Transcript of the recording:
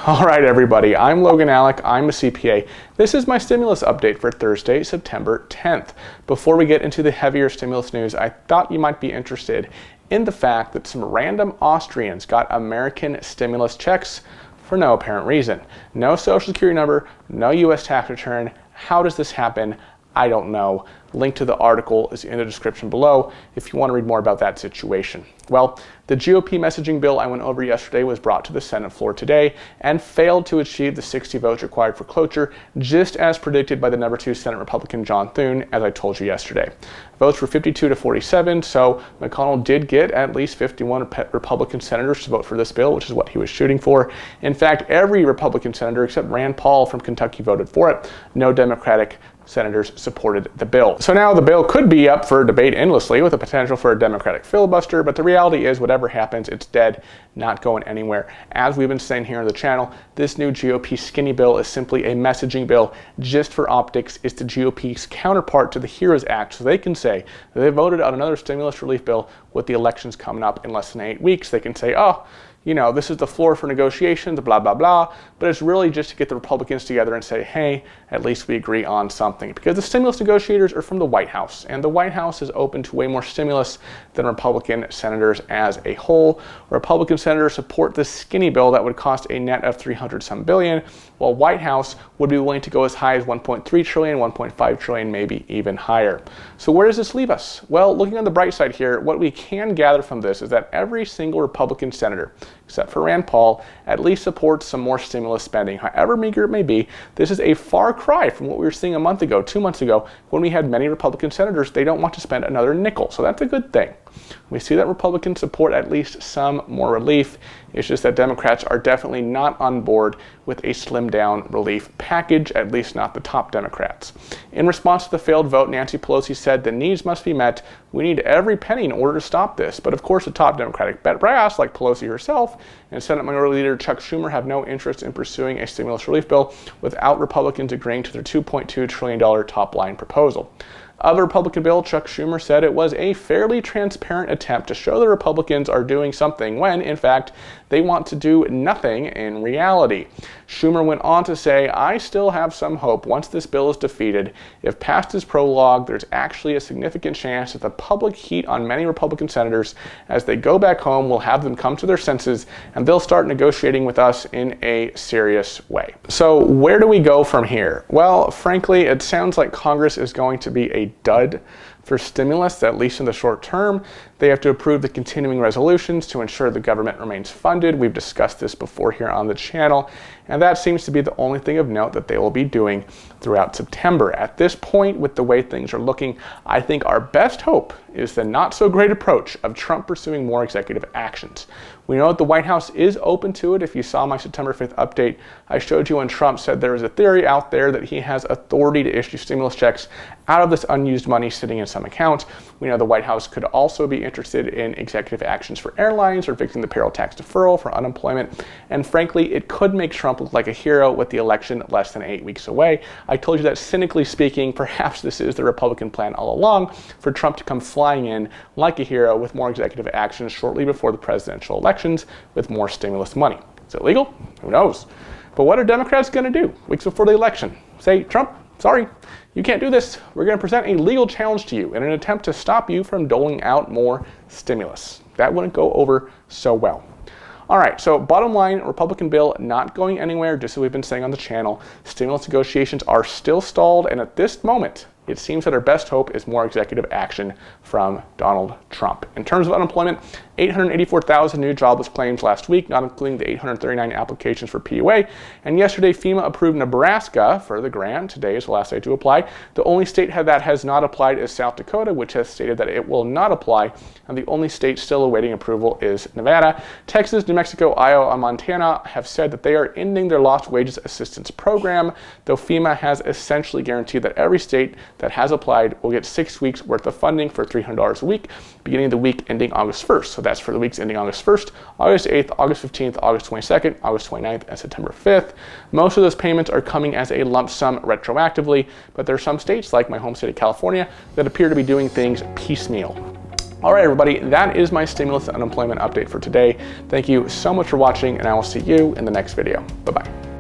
All right, everybody, I'm Logan Alec, I'm a CPA. This is my stimulus update for Thursday, September 10th. Before we get into the heavier stimulus news, I thought you might be interested in the fact that some random Austrians got American stimulus checks for no apparent reason. No social security number, no US tax return. How does this happen? I don't know. Link to the article is in the description below if you want to read more about that situation. Well, the GOP messaging bill I went over yesterday was brought to the Senate floor today and failed to achieve the 60 votes required for cloture, just as predicted by the number 2 Senate Republican John Thune, as I told you yesterday. Votes were 52 to 47, so McConnell did get at least 51 Republican senators to vote for this bill, which is what he was shooting for. In fact, every Republican senator except Rand Paul from Kentucky voted for it. No Democratic senators supported the bill. So now the bill could be up for debate endlessly with the potential for a Democratic filibuster, but the reality is whatever happens, it's dead, not going anywhere. As we've been saying here on the channel, this new GOP skinny bill is simply a messaging bill just for optics. It's the GOP's counterpart to the HEROES Act, so they can say that they voted on another stimulus relief bill with the elections coming up in less than 8 weeks. They can say, oh, you know, this is the floor for negotiations, blah, blah, blah. But it's really just to get the Republicans together and say, hey, at least we agree on something. Because the stimulus negotiators are from the White House, and the White House is open to way more stimulus than Republican senators as a whole. Republican senators support the skinny bill that would cost a net of $300-some billion, while White House would be willing to go as high as $1.3 trillion, $1.5 trillion, maybe even higher. So where does this leave us? Well, looking on the bright side here, what we can gather from this is that every single Republican senator, except for Rand Paul, at least supports some more stimulus spending. However meager it may be, this is a far cry from what we were seeing a month ago, 2 months ago, when we had many Republican senators. They don't want to spend another nickel, so that's a good thing. We see that Republicans support at least some more relief. It's just that Democrats are definitely not on board with a slimmed down relief package, at least not the top Democrats. In response to the failed vote, Nancy Pelosi said the needs must be met. We need every penny in order to stop this. But of course, the top Democratic brass, like Pelosi herself and Senate Minority Leader Chuck Schumer, have no interest in pursuing a stimulus relief bill without Republicans agreeing to their $2.2 trillion top line proposal. Of the Republican bill, Chuck Schumer said it was a fairly transparent attempt to show the Republicans are doing something when, in fact, they want to do nothing in reality. Schumer went on to say, I still have some hope once this bill is defeated. If past is prologue, there's actually a significant chance that the public heat on many Republican senators as they go back home will have them come to their senses and they'll start negotiating with us in a serious way. So where do we go from here? Well, frankly, it sounds like Congress is going to be a dud for stimulus, at least in the short term. They have to approve the continuing resolutions to ensure the government remains funded. We've discussed this before here on the channel, and that seems to be the only thing of note that they will be doing throughout September. At this point, with the way things are looking, I think our best hope is the not so great approach of Trump pursuing more executive actions. We know that the White House is open to it. If you saw my September 5th update, I showed you when Trump said there is a theory out there that he has authority to issue stimulus checks out of this unused money sitting in some account. We know the White House could also be interested in executive actions for airlines or fixing the payroll tax deferral for unemployment. And frankly, it could make Trump look like a hero with the election less than 8 weeks away. I told you that, cynically speaking, perhaps this is the Republican plan all along, for Trump to come flying in like a hero with more executive actions shortly before the presidential elections with more stimulus money. Is it legal? Who knows? But what are Democrats going to do weeks before the election? Say, Trump, sorry, you can't do this. We're going to present a legal challenge to you in an attempt to stop you from doling out more stimulus. That wouldn't go over so well. All right, so bottom line, Republican bill not going anywhere, just as we've been saying on the channel. Stimulus negotiations are still stalled, and at this moment, it seems that our best hope is more executive action from Donald Trump. In terms of unemployment, 884,000 new jobless claims last week, not including the 839 applications for PUA. And yesterday, FEMA approved Nebraska for the grant. Today is the last day to apply. The only state that has not applied is South Dakota, which has stated that it will not apply. And the only state still awaiting approval is Nevada. Texas, New Mexico, Iowa, and Montana have said that they are ending their lost wages assistance program, though FEMA has essentially guaranteed that every state that has applied will get 6 weeks worth of funding for $300 a week, beginning the week ending August 1st. So that's for the weeks ending August 1st, August 8th, August 15th, August 22nd, August 29th, and September 5th. Most of those payments are coming as a lump sum retroactively, but there are some states, like my home state of California, that appear to be doing things piecemeal. All right, everybody, that is my stimulus and unemployment update for today. Thank you so much for watching, and I will see you in the next video. Bye-bye.